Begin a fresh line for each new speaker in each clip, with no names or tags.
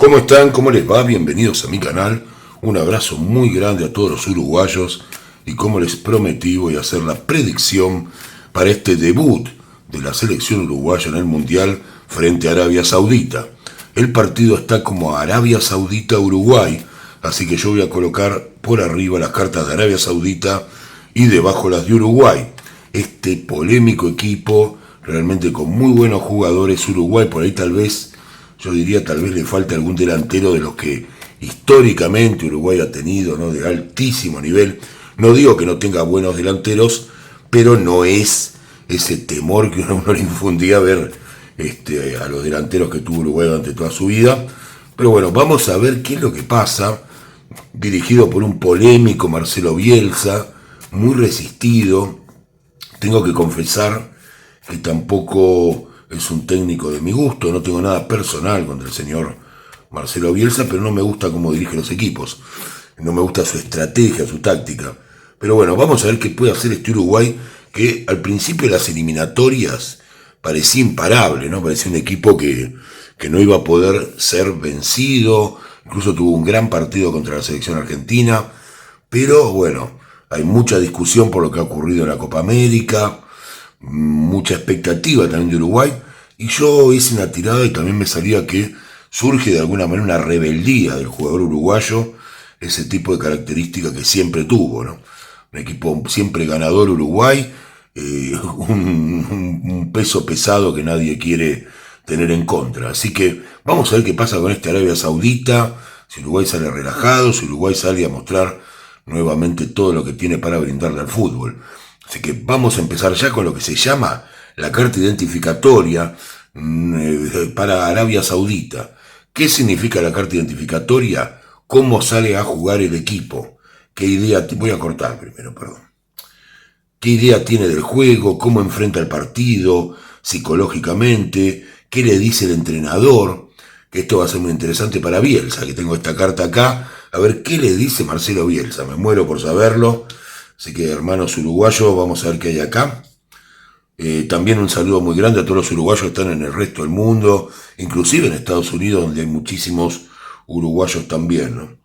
¿Cómo están? ¿Cómo les va? Bienvenidos a mi canal. Un abrazo muy grande a todos los uruguayos. Y como les prometí, voy a hacer la predicción para este debut de la selección uruguaya en el Mundial frente a Arabia Saudita. El partido está como Arabia Saudita-Uruguay, así que yo voy a colocar por arriba las cartas de Arabia Saudita y debajo las de Uruguay. Este polémico equipo, realmente con muy buenos jugadores. Uruguay por ahí tal vez, yo diría tal vez le falta algún delantero de los que históricamente Uruguay ha tenido, ¿no? De altísimo nivel. No digo que no tenga buenos delanteros, pero no es ese temor que uno le infundía ver a los delanteros que tuvo Uruguay durante toda su vida. Pero bueno, vamos a ver qué es lo que pasa. Dirigido por un polémico Marcelo Bielsa, muy resistido. Tengo que confesar que tampoco es un técnico de mi gusto, no tengo nada personal contra el señor Marcelo Bielsa, pero no me gusta cómo dirige los equipos, no me gusta su estrategia, su táctica. Pero bueno, vamos a ver qué puede hacer este Uruguay, que al principio de las eliminatorias parecía imparable, ¿no? Parecía un equipo que no iba a poder ser vencido, incluso tuvo un gran partido contra la selección argentina, pero bueno, hay mucha discusión por lo que ha ocurrido en la Copa América, mucha expectativa también de Uruguay, y yo hice una tirada y también me salía que surge de alguna manera una rebeldía del jugador uruguayo, ese tipo de característica que siempre tuvo, ¿no? Un equipo siempre ganador Uruguay, un peso pesado que nadie quiere tener en contra. Así que vamos a ver qué pasa con este Arabia Saudita, si Uruguay sale relajado, si Uruguay sale a mostrar nuevamente todo lo que tiene para brindarle al fútbol. Así que vamos a empezar ya con lo que se llama la carta identificatoria para Arabia Saudita. ¿Qué significa la carta identificatoria? ¿Cómo sale a jugar el equipo? ¿Qué idea? Voy a cortar primero, perdón. ¿Qué idea tiene del juego? ¿Cómo enfrenta el partido psicológicamente? ¿Qué le dice el entrenador? Que esto va a ser muy interesante para Bielsa, que tengo esta carta acá. A ver qué le dice Marcelo Bielsa. Me muero por saberlo. Así que, hermanos uruguayos, vamos a ver qué hay acá. También un saludo muy grande a todos los uruguayos que están en el resto del mundo, inclusive en Estados Unidos, donde hay muchísimos uruguayos también, ¿no? Un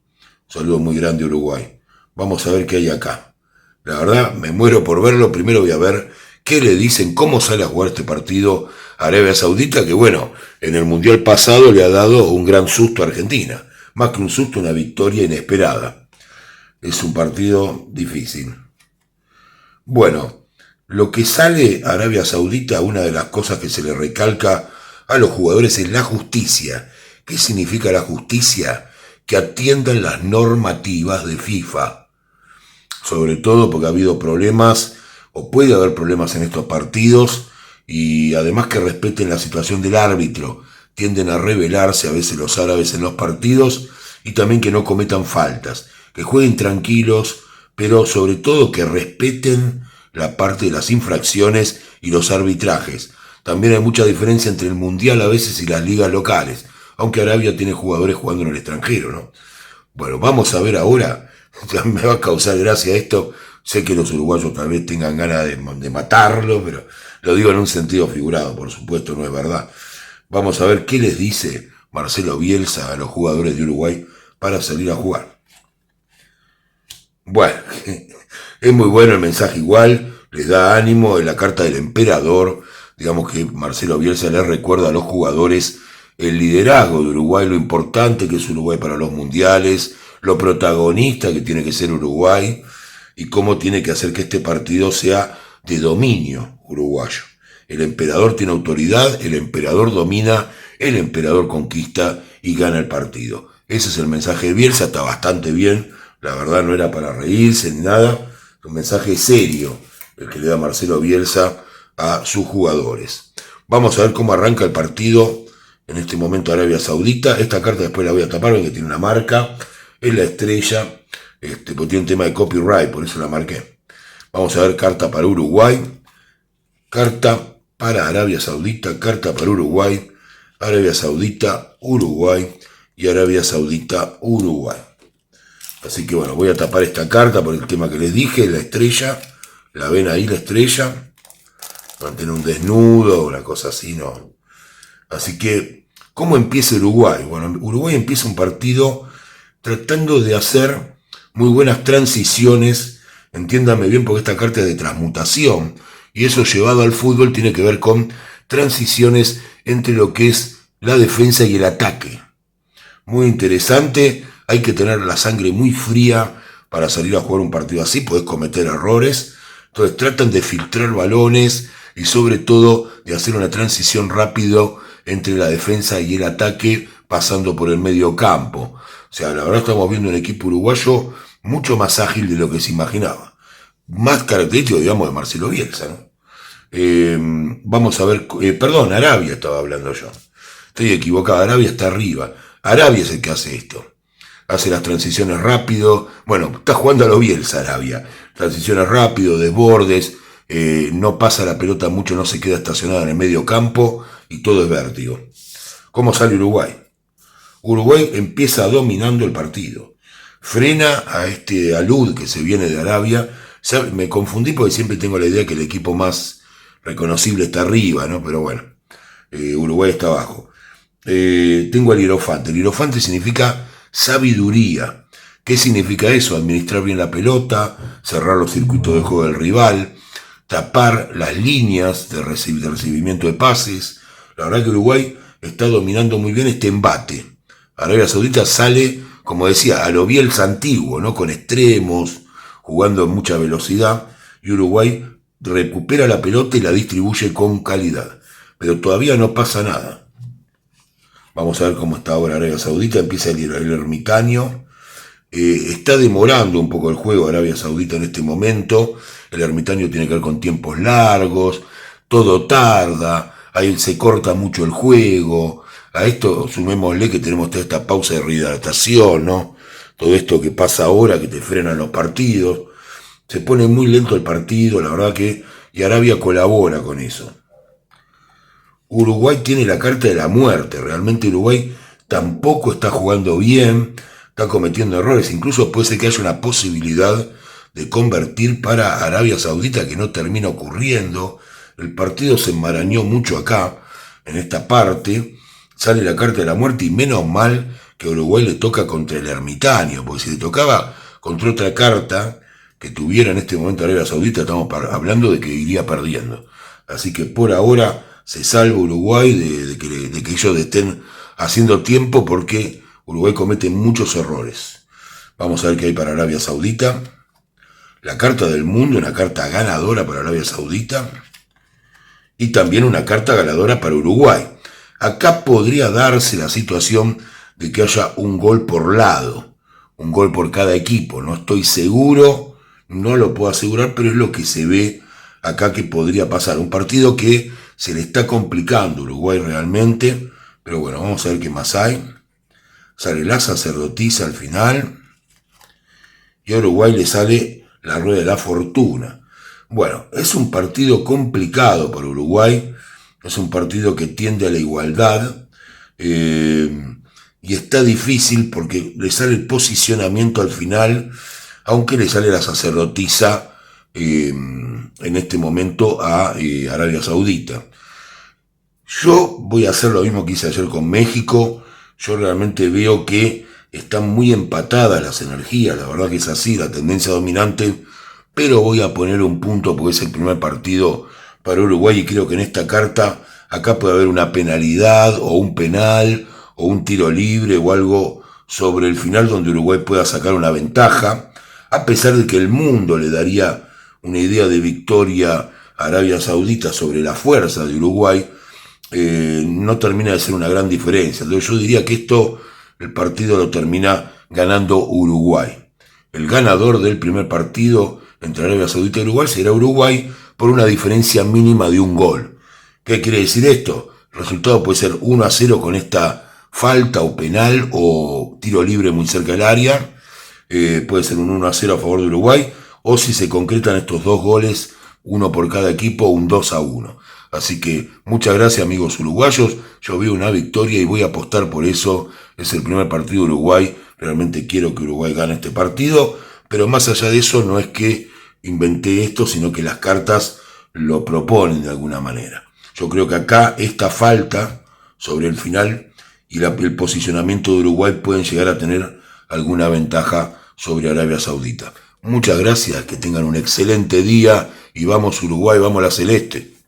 saludo muy grande a Uruguay. Vamos a ver qué hay acá. La verdad, me muero por verlo. Primero voy a ver qué le dicen, cómo sale a jugar este partido a Arabia Saudita, que bueno, en el Mundial pasado le ha dado un gran susto a Argentina. Más que un susto, una victoria inesperada. Es un partido difícil. Bueno, lo que sale a Arabia Saudita, una de las cosas que se le recalca a los jugadores es la justicia. ¿Qué significa la justicia? Que atiendan las normativas de FIFA. Sobre todo porque ha habido problemas, o puede haber problemas en estos partidos, y además que respeten la situación del árbitro. Tienden a rebelarse a veces los árabes en los partidos, y también que no cometan faltas, que jueguen tranquilos, pero sobre todo que respeten la parte de las infracciones y los arbitrajes. También hay mucha diferencia entre el Mundial a veces y las ligas locales, aunque Arabia tiene jugadores jugando en el extranjero, ¿no? Bueno, vamos a ver ahora, ya me va a causar gracia esto, sé que los uruguayos tal vez tengan ganas de matarlo, pero lo digo en un sentido figurado, por supuesto, no es verdad. Vamos a ver qué les dice Marcelo Bielsa a los jugadores de Uruguay para salir a jugar. Bueno, es muy bueno el mensaje igual, les da ánimo. En la carta del emperador, digamos que Marcelo Bielsa les recuerda a los jugadores el liderazgo de Uruguay, lo importante que es Uruguay para los mundiales, lo protagonista que tiene que ser Uruguay y cómo tiene que hacer que este partido sea de dominio uruguayo. El emperador tiene autoridad, el emperador domina, el emperador conquista y gana el partido. Ese es el mensaje de Bielsa, está bastante bien. La verdad no era para reírse ni nada, es un mensaje serio el que le da Marcelo Bielsa a sus jugadores. Vamos a ver cómo arranca el partido en este momento Arabia Saudita. Esta carta después la voy a tapar porque tiene una marca, es la estrella, porque tiene un tema de copyright, por eso la marqué. Vamos a ver carta para Uruguay, carta para Arabia Saudita, carta para Uruguay, Arabia Saudita, Uruguay y Arabia Saudita, Uruguay. Así que bueno, voy a tapar esta carta por el tema que les dije, la estrella. La ven ahí, la estrella. Mantener un desnudo, una cosa así, no. Así que ¿Cómo empieza Uruguay? Bueno, Uruguay empieza un partido tratando de hacer muy buenas transiciones, entiéndame bien porque esta carta es de transmutación, y eso llevado al fútbol tiene que ver con transiciones entre lo que es la defensa y el ataque. Muy interesante, hay que tener la sangre muy fría para salir a jugar un partido así, podés cometer errores, entonces tratan de filtrar balones y sobre todo de hacer una transición rápido entre la defensa y el ataque pasando por el medio campo. O sea, la verdad estamos viendo un equipo uruguayo mucho más ágil de lo que se imaginaba. Más característico, digamos, de Marcelo Bielsa, ¿no? Vamos a ver, perdón, Arabia estaba hablando yo. Estoy equivocado, Arabia está arriba. Arabia es el que hace esto. Hace las transiciones rápido. Bueno, está jugando a lo Bielsa Arabia. Transiciones rápido, desbordes. No pasa la pelota mucho, no se queda estacionada en el medio campo y todo es vértigo. ¿Cómo sale Uruguay? Uruguay empieza dominando el partido. Frena a este alud que se viene de Arabia. Me confundí porque siempre tengo la idea que el equipo más reconocible está arriba, ¿no? Pero bueno, Uruguay está abajo. Tengo al hierofante. El hierofante significa sabiduría. ¿Qué significa eso? Administrar bien la pelota, cerrar los circuitos de juego del rival, tapar las líneas de recibimiento de pases. La verdad que Uruguay está dominando muy bien este embate. Arabia Saudita sale, como decía, a lo Bielsa antiguo, ¿no? Con extremos, jugando en mucha velocidad, y Uruguay recupera la pelota y la distribuye con calidad. Pero todavía no pasa nada. Vamos a ver cómo está ahora Arabia Saudita. Empieza el ermitaño. Está demorando un poco el juego Arabia Saudita en este momento. El ermitaño tiene que ver con tiempos largos. Todo tarda. Ahí se corta mucho el juego. A esto sumémosle que tenemos toda esta pausa de rehidratación, ¿no? Todo esto que pasa ahora, que te frenan los partidos. Se pone muy lento el partido, la verdad que... Y Arabia colabora con eso. Uruguay tiene la carta de la muerte. Realmente Uruguay tampoco está jugando bien, está cometiendo errores. Incluso puede ser que haya una posibilidad de convertir para Arabia Saudita que no termina ocurriendo. El partido se enmarañó mucho acá, en esta parte. Sale la carta de la muerte y menos mal que a Uruguay le toca contra el ermitaño, porque si le tocaba contra otra carta que tuviera en este momento Arabia Saudita, estamos hablando de que iría perdiendo. Así que por ahora se salva Uruguay de que ellos estén haciendo tiempo porque Uruguay comete muchos errores. Vamos a ver qué hay para Arabia Saudita. La carta del mundo, una carta ganadora para Arabia Saudita y también una carta ganadora para Uruguay. Acá podría darse la situación de que haya un gol por lado, un gol por cada equipo. No estoy seguro, no lo puedo asegurar, pero es lo que se ve acá que podría pasar. Un partido que se le está complicando a Uruguay realmente, pero bueno, vamos a ver qué más hay. Sale la sacerdotisa al final y a Uruguay le sale la rueda de la fortuna. Bueno, es un partido complicado para Uruguay, es un partido que tiende a la igualdad y está difícil porque le sale el posicionamiento al final, aunque le sale la sacerdotisa en este momento a Arabia Saudita. Yo voy a hacer lo mismo que hice ayer con México. Yo realmente veo que están muy empatadas las energías, la verdad que es así, la tendencia dominante, pero voy a poner un punto porque es el primer partido para Uruguay y creo que en esta carta acá puede haber una penalidad o un penal o un tiro libre o algo sobre el final donde Uruguay pueda sacar una ventaja, a pesar de que el mundo le daría una idea de victoria a Arabia Saudita sobre la fuerza de Uruguay. No termina de ser una gran diferencia. Entonces yo diría que el partido lo termina ganando Uruguay. El ganador del primer partido entre Arabia Saudita y Uruguay será Uruguay por una diferencia mínima de un gol. ¿Qué quiere decir esto? El resultado puede ser 1-0 con esta falta o penal o tiro libre muy cerca del área. Puede ser un 1-0 a favor de Uruguay, o si se concretan estos dos goles, uno por cada equipo, un 2-1. Así que muchas gracias amigos uruguayos, yo veo una victoria y voy a apostar por eso. Es el primer partido de Uruguay, realmente quiero que Uruguay gane este partido, pero más allá de eso no es que inventé esto, sino que las cartas lo proponen de alguna manera. Yo creo que acá esta falta sobre el final y el posicionamiento de Uruguay pueden llegar a tener alguna ventaja sobre Arabia Saudita. Muchas gracias, que tengan un excelente día y vamos Uruguay, vamos a la celeste.